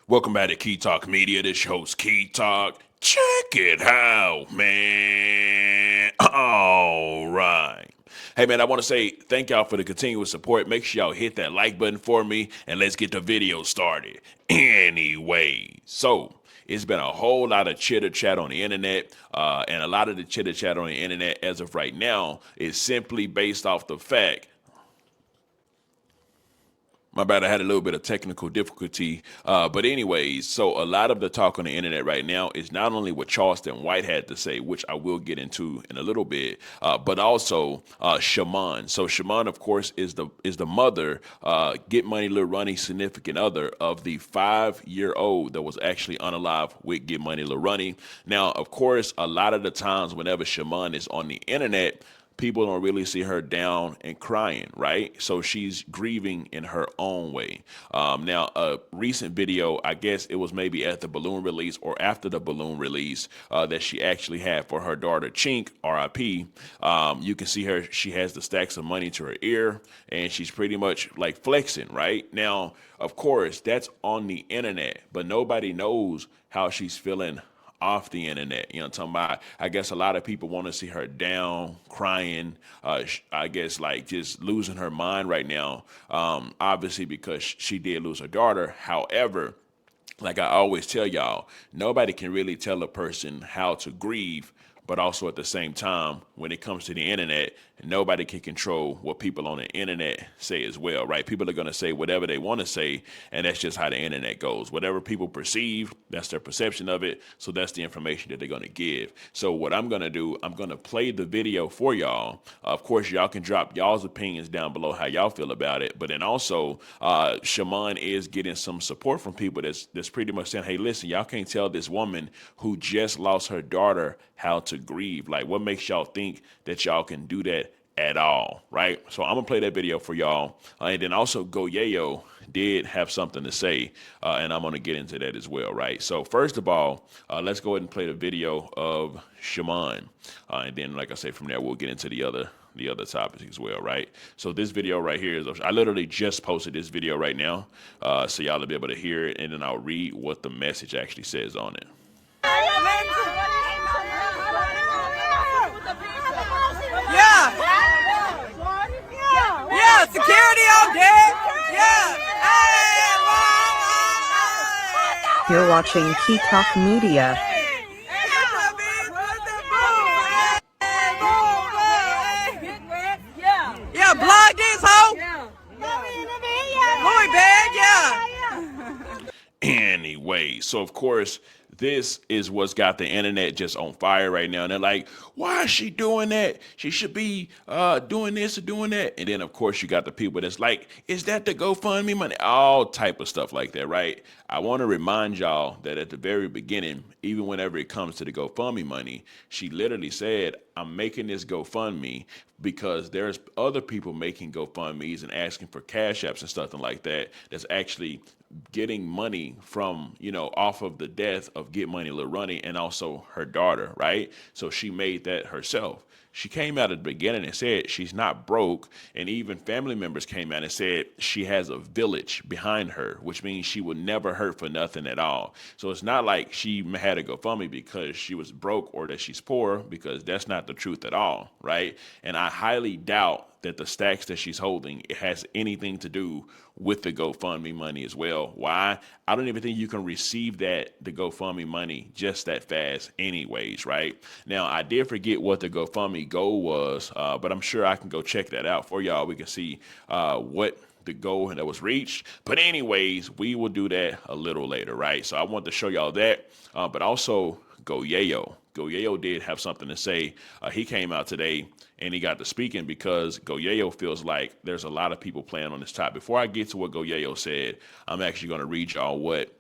Welcome back to Key Talk Media. This your host Key Talk. Check it out, man. All right. Hey, man, I want to say thank y'all for the continuous support. Make sure y'all hit that like button for me, and let's get the video started. Anyway, so it's been a whole lot of chitter chat on the internet, and a lot of the chitter chat on the internet as of right now is simply based off the fact. My bad, I had a little bit of technical difficulty. But anyways, so a lot of the talk on the internet right now is not only what Charleston White had to say, which I will get into in a little bit, but also Shamon. So Shamon, of course, is the mother, Get Money Lil Ronnie significant other of the 5-year-old that was actually unalive with Get Money Lil Ronnie. Now, of course, a lot of the times whenever Shamon is on the internet, people don't really see her down and crying, right? So she's grieving in her own way. Now, a recent video, I guess it was maybe at the balloon release or after the balloon release that she actually had for her daughter Chink, RIP. You can see her; she has the stacks of money to her ear, and she's pretty much like flexing, right? Now, of course, that's on the internet, but nobody knows how she's feeling off the internet. You know what I'm talking about? I guess a lot of people want to see her down, crying, I guess like just losing her mind right now, obviously because she did lose her daughter. However, like I always tell y'all, nobody can really tell a person how to grieve, but also at the same time, when it comes to the internet, nobody can control what people on the internet say as well, right? People are going to say whatever they want to say, and that's just how the internet goes. Whatever people perceive, that's their perception of it, so that's the information that they're going to give. So what I'm going to do, I'm going to play the video for y'all. Of course, y'all can drop y'all's opinions down below how y'all feel about it, but then also, Shaman is getting some support from people that's pretty much saying, hey, listen, y'all can't tell this woman who just lost her daughter how to grieve. Like, what makes y'all think that y'all can do that at all, right? So I'm gonna play that video for y'all, and then also Yayo did have something to say, and I'm gonna get into that as well, right? So first of all, let's go ahead and play the video of Shaman, and then, like I said, from there we'll get into the other topics as well, right? So this video right here is, I literally just posted this video right now, so y'all will be able to hear it, and then I'll read what the message actually says on it. Yeah. Yeah, security all day. Yeah. You're watching Key Talk Media. Yeah, blog this hoe. Louis bag, yeah. Anyway, so of course, this is what's got the internet just on fire right now. And they're like, why is she doing that? She should be doing this or doing that. And then, of course, you got the people that's like, is that the GoFundMe money? All type of stuff like that, right? I want to remind y'all that at the very beginning, even whenever it comes to the GoFundMe money, she literally said, I'm making this GoFundMe because there's other people making GoFundMes and asking for cash apps and stuff like that that's actually getting money from, off of the death of Get Money Lil Ronnie and also her daughter, right? So she made that herself. She came out at the beginning and said she's not broke, and even family members came out and said she has a village behind her, which means she would never hurt for nothing at all. So it's not like she had to GoFundMe because she was broke or that she's poor, because that's not the truth at all, right? And I highly doubt that the stacks that she's holding, it has anything to do with the GoFundMe money as well. Why? I don't even think you can receive the GoFundMe money just that fast anyways, right? Now, I did forget what the GoFundMe goal was, but I'm sure I can go check that out for y'all. We can see what the goal that was reached. But anyways, we will do that a little later, right? So I want to show y'all that, but also Yayo. Yayo did have something to say. He came out today and he got to speaking because Yayo feels like there's a lot of people playing on this top. Before I get to what Yayo said, I'm actually going to read y'all what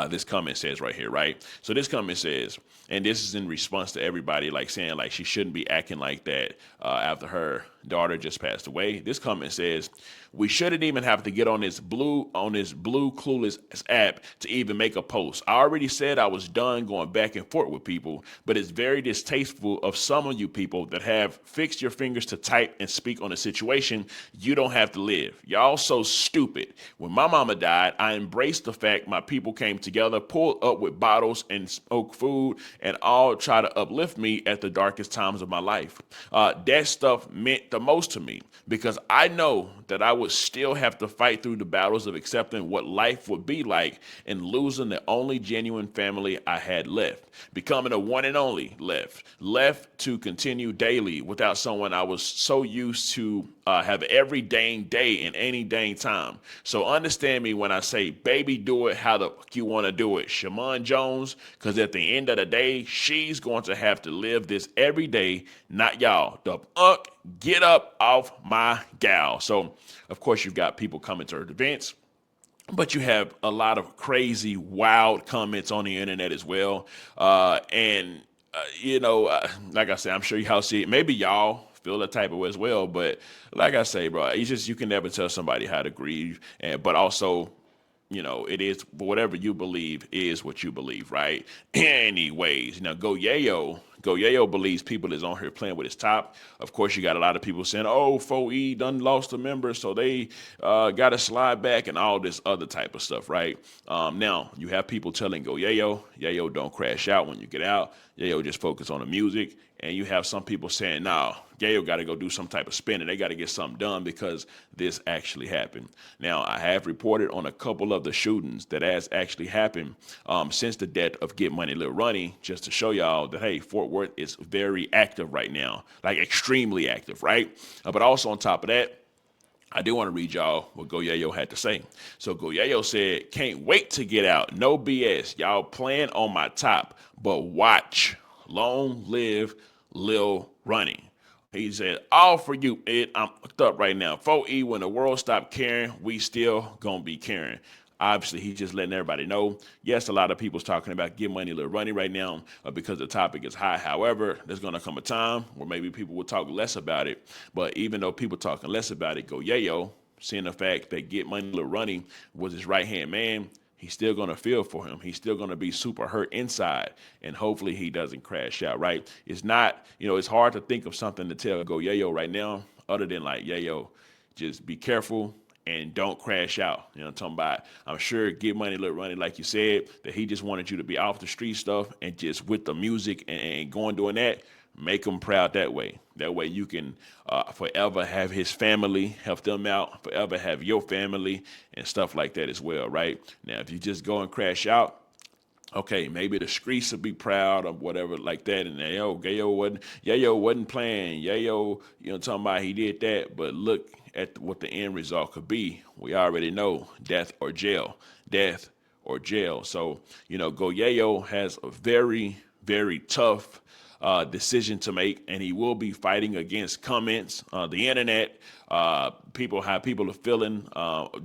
this comment says right here, right? So this comment says, and this is in response to everybody like saying like she shouldn't be acting like that after her daughter just passed away. This comment says, We shouldn't even have to get on this blue clueless app to even make a post. I already said I was done going back and forth with people, but it's very distasteful of some of you people that have fixed your fingers to type and speak on a situation you don't have to live. Y'all so stupid. When my mama died, I embraced the fact my people came together, pulled up with bottles and smoked food, and all try to uplift me at the darkest times of my life. That stuff meant the most to me because I know that I would still have to fight through the battles of accepting what life would be like and losing the only genuine family I had left, becoming a one and only left to continue daily without someone I was so used to have every dang day in any dang time. So understand me when I say, baby, do it how the fuck you want to do it. Shamon Jones, because at the end of the day, she's going to have to live this every day, not y'all. The get up off my gal. So, of course, you've got people coming to her events, but you have a lot of crazy, wild comments on the internet as well. Like I said, I'm sure y'all see it. Maybe y'all feel that type of way as well. But like I say, bro, you can never tell somebody how to grieve. But also, it is whatever you believe is what you believe, right? Anyways, now Go Yayo believes people is on here playing with his top. Of course, you got a lot of people saying, oh, 4E done lost a member, so they got to slide back and all this other type of stuff, right? Now, you have people telling Go Yayo, don't crash out when you get out. Yayo just focus on the music. And you have some people saying, no, Yayo got to go do some type of spinning. They got to get something done because this actually happened. Now, I have reported on a couple of the shootings that has actually happened since the death of Get Money Lil Ronnie, just to show y'all that, hey, Fort Worth is very active right now, like extremely active, right? But also on top of that, I do want to read y'all what Go Yayo had to say. So Go Yayo said, can't wait to get out. No BS. Y'all playing on my top, but watch. Long live Lil Ronnie. He said, all for you, Ed. I'm hooked up right now. 4E, when the world stopped caring, we still gonna be caring. Obviously, he's just letting everybody know. Yes, a lot of people's talking about Get Money Lil Ronnie right now because the topic is high. However, there's going to come a time where maybe people will talk less about it. But even though people talking less about it, Go Yayo, seeing the fact that Get Money Lil Ronnie was his right-hand man, he's still going to feel for him. He's still going to be super hurt inside. And hopefully he doesn't crash out, right? It's not, it's hard to think of something to tell Go Yayo right now other than like, Yayo, just be careful and don't crash out. You know what I'm talking about? I'm sure Get Money Lil Ronnie, like you said, that he just wanted you to be off the street stuff and just with the music and going doing that, make him proud that way. That way you can forever have his family, help them out, forever have your family and stuff like that as well, right? Now, if you just go and crash out, okay, maybe the streets will be proud of whatever like that. And Yayo wasn't playing. Yayo, talking about he did that. But look at what the end result could be. We already know death or jail. So, Go Yayo has a very, very tough decision to make, and he will be fighting against comments, the internet, how people are feeling,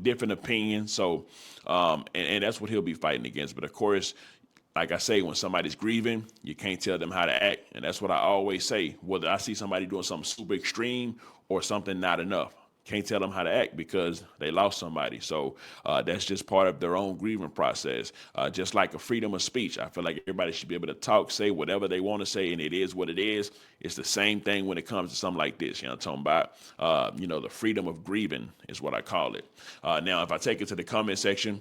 different opinions. So, and that's what he'll be fighting against. But of course, like I say, when somebody's grieving, you can't tell them how to act. And that's what I always say. Whether I see somebody doing something super extreme or something not enough, can't tell them how to act because they lost somebody. So that's just part of their own grieving process. Just like a freedom of speech. I feel like everybody should be able to talk, say whatever they want to say, and it is what it is. It's the same thing when it comes to something like this. I'm talking about, the freedom of grieving is what I call it. Now, if I take it to the comment section,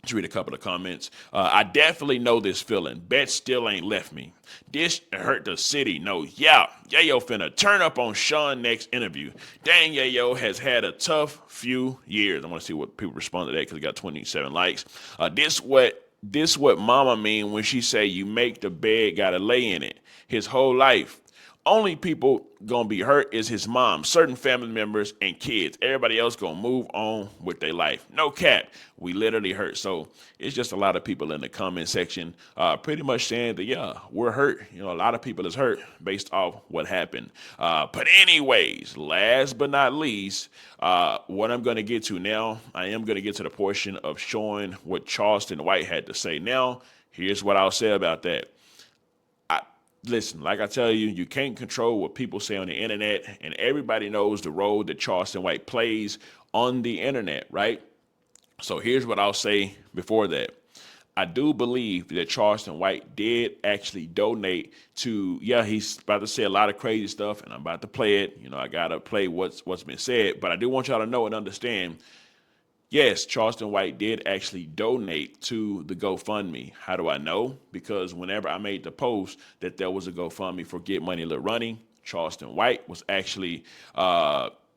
let's read a couple of comments. I definitely know this feeling. Bet still ain't left me. This hurt the city. No, yeah. Yayo finna turn up on Sean next interview. Dang, Yayo has had a tough few years. I want to see what people respond to that because it got 27 likes. This what mama mean when she say you make the bed, gotta lay in it. His whole life. Only people gonna be hurt is his mom, certain family members, and kids. Everybody else gonna move on with their life. No cap. We literally hurt. So it's just a lot of people in the comment section pretty much saying that, yeah, we're hurt. A lot of people is hurt based off what happened. But anyways, last but not least, what I'm going to get to now, I am going to get to the portion of showing what Charleston White had to say. Now, here's what I'll say about that. Listen, like I tell you, you can't control what people say on the internet, and everybody knows the role that Charleston White plays on the internet, right? So here's what I'll say before that. I do believe that Charleston White did actually donate to, yeah, he's about to say a lot of crazy stuff, and I'm about to play it. You know, I got to play what's been said, but I do want y'all to know and understand, yes, Charleston White did actually donate to the GoFundMe. How do I know? Because whenever I made the post that there was a GoFundMe for Get Money Lil Ronnie, Charleston White was actually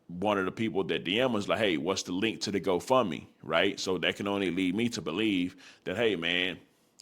one of the people that DM was like, hey, what's the link to the GoFundMe, right? So that can only lead me to believe that, hey, man,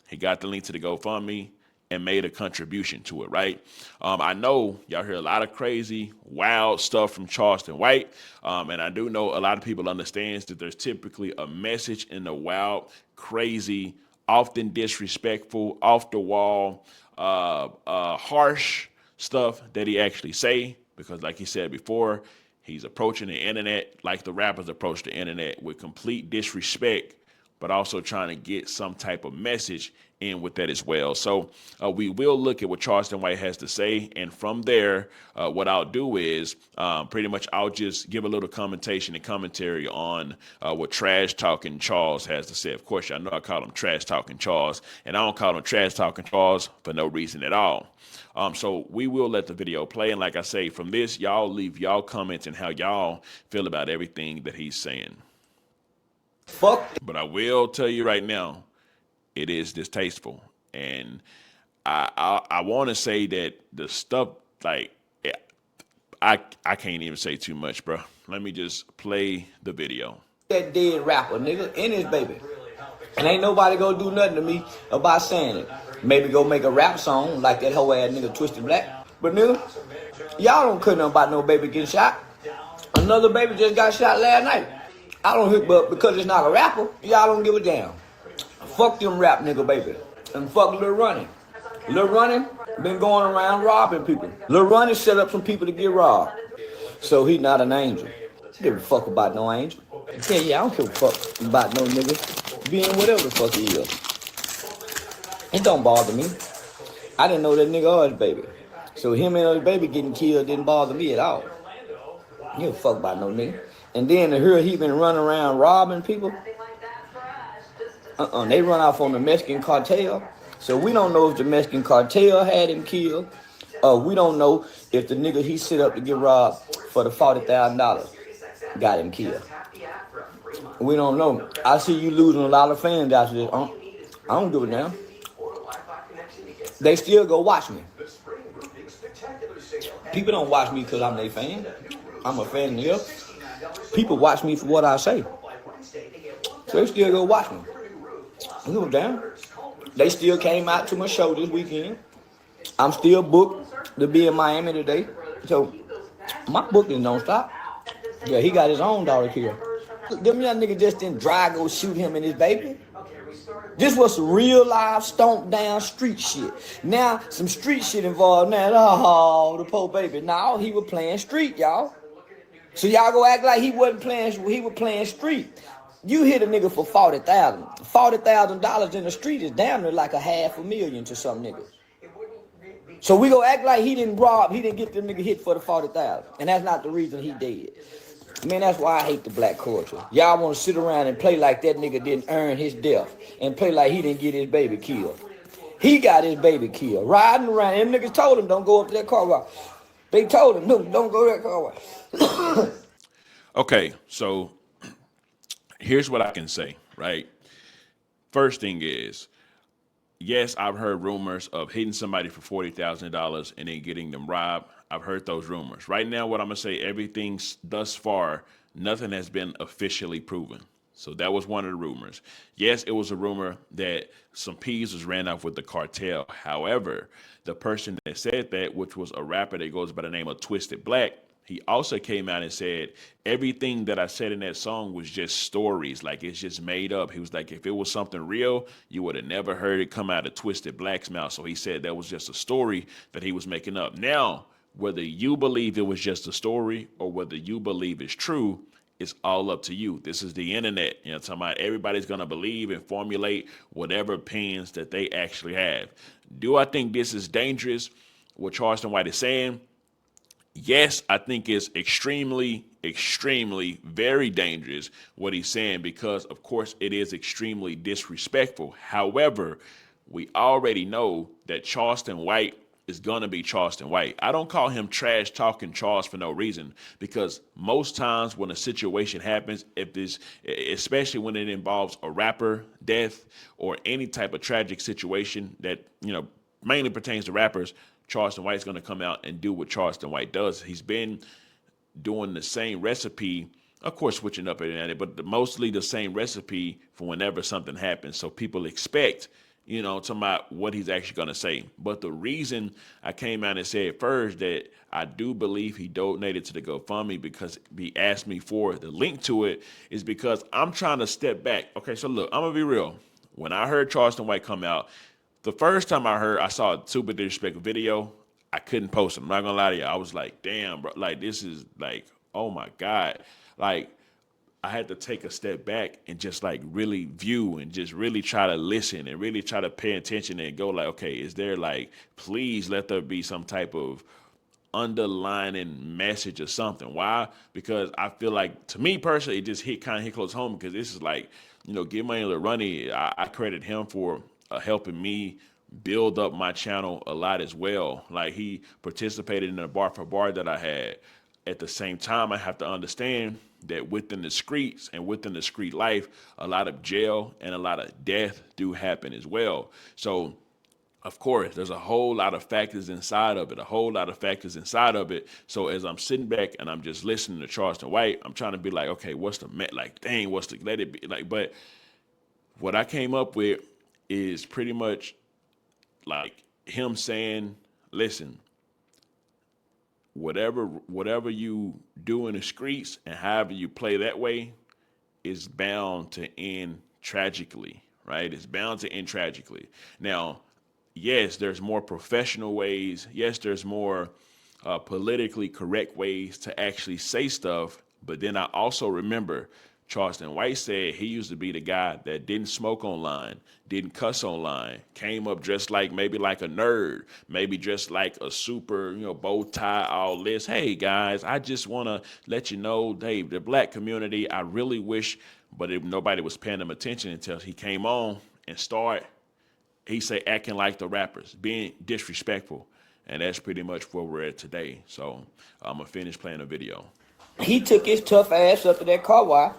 he got the link to the GoFundMe and made a contribution to it, right? I know y'all hear a lot of crazy, wild stuff from Charleston White, and I do know a lot of people understands that there's typically a message in the wild, crazy, often disrespectful, off the wall, harsh stuff that he actually say, because like he said before, he's approaching the internet like the rappers approach the internet, with complete disrespect, but also trying to get some type of message in with that as well. So we will look at what Charleston White has to say, and from there, what I'll do is pretty much I'll just give a little commentation and commentary on what Trash Talking Charles has to say. Of course, y'all know I call him Trash Talking Charles, and I don't call him Trash Talking Charles for no reason at all. So we will let the video play, and like I say, from this, y'all leave y'all comments and how y'all feel about everything that he's saying. Fuck. But I will tell you right now, it is distasteful, and I want to say that the stuff, like, I can't even say too much, bro. Let me just play the video. That dead rapper, nigga, and his baby. And ain't nobody gonna do nothing to me about saying it. Maybe go make a rap song like that hoe ass nigga Twisted Black. But nigga, y'all don't care nothing about no baby getting shot. Another baby just got shot last night. I don't hit, but because it's not a rapper, y'all don't give a damn. Fuck them rap nigga baby. And fuck Lil Ronnie. Lil Ronnie been going around robbing people. Lil Ronnie set up some people to get robbed. So he not an angel. Give a fuck about no angel. Yeah, I don't give a fuck about no nigga being whatever the fuck he is. It don't bother me. I didn't know that nigga or his baby. So him and his baby getting killed didn't bother me at all. Give a fuck about no nigga. And then to hear he been running around robbing people. They run off on the Mexican cartel. So we don't know if the Mexican cartel had him killed. We don't know if the nigga he set up to get robbed for the $40,000 got him killed. We don't know. I see you losing a lot of fans after this. I don't give a damn. They still go watch me. People don't watch me because I'm their fan. I'm a fan of them. People watch me for what I say. So they still go watch me. I don't give a damn. They still came out to my show this weekend. I'm still booked to be in Miami today. So my booking don't stop. Yeah, he got his own daughter killed. Them young nigga just didn't drive go shoot him and his baby. This was some real live stomp down street shit. Now some street shit involved now. Oh, the poor baby. Now he was playing street, y'all. So y'all go act like he wasn't playing. He was playing street. You hit a nigga for $40,000. $40,000 in the street is damn near like $500,000 to some niggas. So we go act like he didn't rob. He didn't get them nigga hit for the $40,000, and that's not the reason he did. Man, that's why I hate the black culture. Y'all want to sit around and play like that nigga didn't earn his death and play like he didn't get his baby killed. He got his baby killed. Riding around. Them niggas told him don't go up to that car wash. They told him, no, don't go to that car wash. Okay, so here's what I can say, right? First thing is, yes, I've heard rumors of hitting somebody for $40,000 and then getting them robbed. I've heard those rumors. Right now, what I'm going to say, everything thus far, nothing has been officially proven. So that was one of the rumors. Yes, it was a rumor that some peas was ran off with the cartel. However, the person that said that, which was a rapper that goes by the name of Twisted Black, he also came out and said, everything that I said in that song was just stories. Like, it's just made up. He was like, if it was something real, you would have never heard it come out of Twisted Black's mouth. So he said that was just a story that he was making up. Now, whether you believe it was just a story or whether you believe it's true, it's all up to you. This is the internet. You know, talking about everybody's going to believe and formulate whatever opinions that they actually have. Do I think this is dangerous, what Charleston White is saying? yes, I think it's extremely, extremely, very dangerous what he's saying because, of course, it is extremely disrespectful. However, we already know that Charleston White is going to be Charleston White. I don't call him trash talking Charles for no reason because most times when a situation happens, if this, especially when it involves a rapper death or any type of tragic situation that, mainly pertains to rappers, Charleston White's going to come out and do what Charleston White does. He's been doing the same recipe, of course, switching up it, but mostly the same recipe for whenever something happens. So people expect, talking about what he's actually going to say. But the reason I came out and said first that I do believe he donated to the GoFundMe because he asked me for the link to it is because I'm trying to step back. Okay, so look, I'm going to be real. When I heard Charleston White come out, the first time I saw a super disrespectful video, I couldn't post it. I'm not gonna lie to you. I was like, damn, bro, like this is like, oh my God. Like I had to take a step back and just like really view and just really try to listen and really try to pay attention and go like, okay, is there like, please let there be some type of underlining message or something. Why? Because I feel like, to me personally, it just kind of hit close home because this is like, give my Lil Ronnie, I credit him for helping me build up my channel a lot as well. Like he participated in a bar for bar that I had. At the same time, I have to understand that within the streets and within the street life, a lot of jail and a lot of death do happen as well. So of course, there's a whole lot of factors inside of it, So as I'm sitting back and I'm just listening to Charleston White, I'm trying to be like, okay, what's the, like, dang, let it be like, but what I came up with is pretty much like him saying, listen, whatever you do in the streets and however you play that way is bound to end tragically, right? It's bound to end tragically. Now, yes, there's more professional ways. Yes, there's more politically correct ways to actually say stuff. But then I also remember Charleston White said he used to be the guy that didn't smoke online, didn't cuss online, came up dressed like maybe like a nerd, maybe dressed like a super, bow tie, all this. Hey guys, I just want to let you know, Dave, the black community, I really wish, but nobody was paying him attention until he came on and started, he say, acting like the rappers, being disrespectful. And that's pretty much where we're at today. So I'm going to finish playing the video. He took his tough ass up to that car wash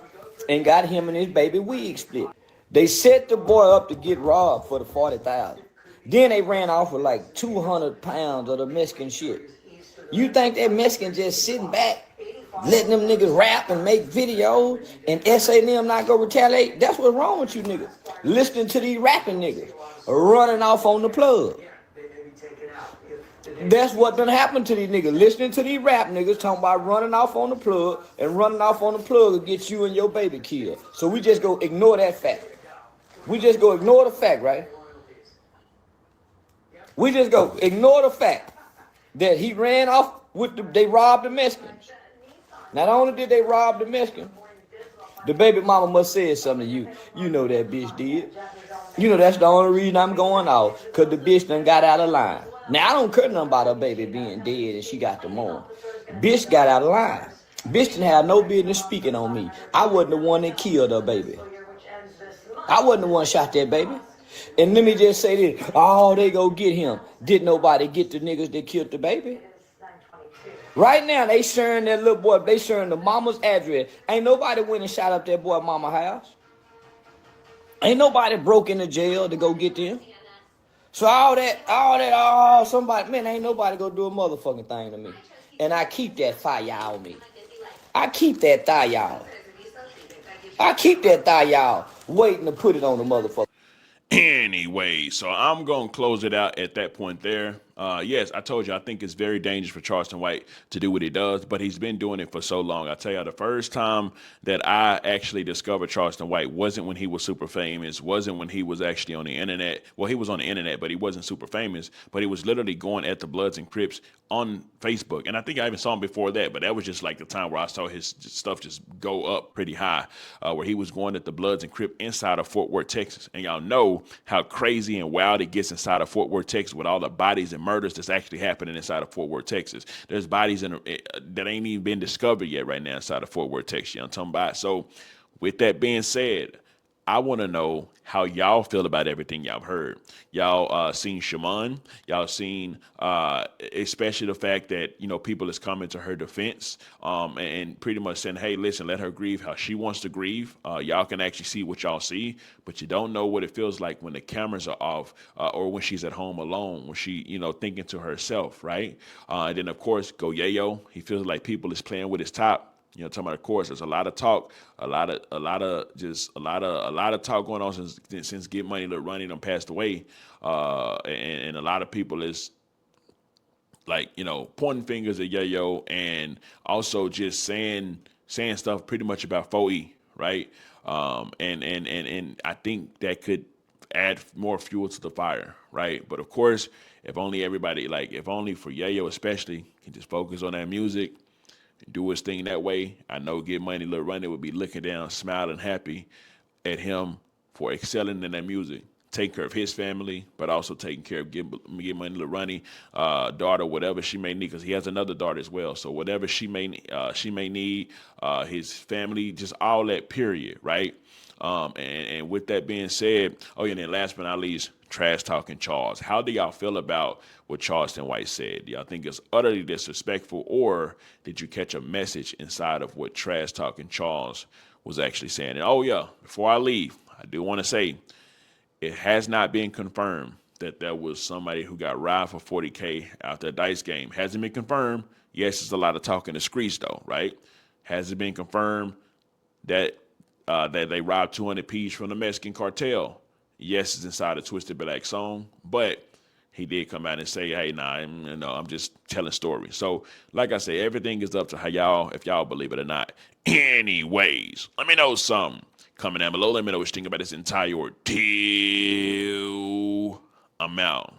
and got him and his baby wig split. They set the boy up to get robbed for the 40,000. Then they ran off with like 200 pounds of the Mexican shit. You think that Mexican just sitting back, letting them niggas rap and make videos and them not go retaliate? That's what's wrong with you niggas. Listening to these rapping niggas running off on the plug. That's what done happened to these niggas. Listening to these rap niggas talking about running off on the plug, and running off on the plug will get you and your baby killed. So we just go ignore that fact. We just go ignore the fact, right? We just go ignore the fact that he ran off with they robbed the Mexicans. Not only did they rob the Mexican, the baby mama must say something to you. You know that bitch did. That's the only reason I'm going out, because the bitch done got out of line. Now, I don't care nothing about her baby being dead and she got the mom. Bitch got out of line. Bitch didn't have no business speaking on me. I wasn't the one that killed her baby. I wasn't the one shot that baby. And let me just say this. Oh, they go get him. Did nobody get the niggas that killed the baby? Right now, they sharing that little boy. They sharing the mama's address. Ain't nobody went and shot up that boy mama's house. Ain't nobody broke into jail to go get them. So somebody, man, ain't nobody gonna do a motherfucking thing to me. And I keep that fire on me. I keep that thigh, y'all. Waiting to put it on the motherfucker. Anyway, so I'm going to close it out at that point there. Yes, I told you, I think it's very dangerous for Charleston White to do what he does, but he's been doing it for so long. I tell you, the first time that I actually discovered Charleston White wasn't when he was super famous, wasn't when he was actually on the internet. Well, he was on the internet, but he wasn't super famous, but he was literally going at the Bloods and Crips on Facebook. And I think I even saw him before that, but that was just like the time where I saw his stuff just go up pretty high, where he was going at the Bloods and Crips inside of Fort Worth, Texas. And y'all know how crazy and wild it gets inside of Fort Worth, Texas with all the bodies and murders that's actually happening inside of Fort Worth, Texas. There's bodies that ain't even been discovered yet right now inside of Fort Worth, Texas. You know what I'm talking about? So with that being said, I want to know how y'all feel about everything y'all heard. Y'all seen Shamon. Y'all seen especially the fact that, you know, people is coming to her defense and pretty much saying, hey, listen, let her grieve how she wants to grieve. Y'all can actually see what y'all see, but you don't know what it feels like when the cameras are off or when she's at home alone, when she, you know, thinking to herself, right? And then, of course, go Yayo. He feels like people is playing with his top. You know, talking about, of course, there's a lot of talk, a lot of talk going on since Get Money, Lil Ronnie done passed away, and a lot of people is like, you know, pointing fingers at Yayo and also just saying stuff pretty much about 4E, right? And I think that could add more fuel to the fire, right? But of course, if only for Yayo especially, can just focus on that music, do his thing that way. I know Get Money, Lil Ronnie would be looking down, smiling, happy at him for excelling in that music, taking care of his family, but also taking care of Get Money, Lil Ronnie, daughter, whatever she may need, because he has another daughter as well. So whatever she may need, his family, just all that. Period, right? And with that being said, oh yeah, and then last but not least, trash talking Charles. How do y'all feel about what Charleston White said? Do y'all think it's utterly disrespectful, or did you catch a message inside of what trash talking Charles was actually saying? And oh yeah, before I leave, I do want to say it has not been confirmed that there was somebody who got robbed for 40K after a dice game. Hasn't been confirmed. Yes, there's a lot of talk in the streets though, right? Has it been confirmed that that they robbed 200 piece from the Mexican cartel? Yes, it's inside a Twisted Black song, but he did come out and say, hey, nah, I'm just telling stories. So, like I say, everything is up to how y'all, if y'all believe it or not. Anyways, let me know something. Comment down below. Let me know what you think about this entire ordeal. I'm out.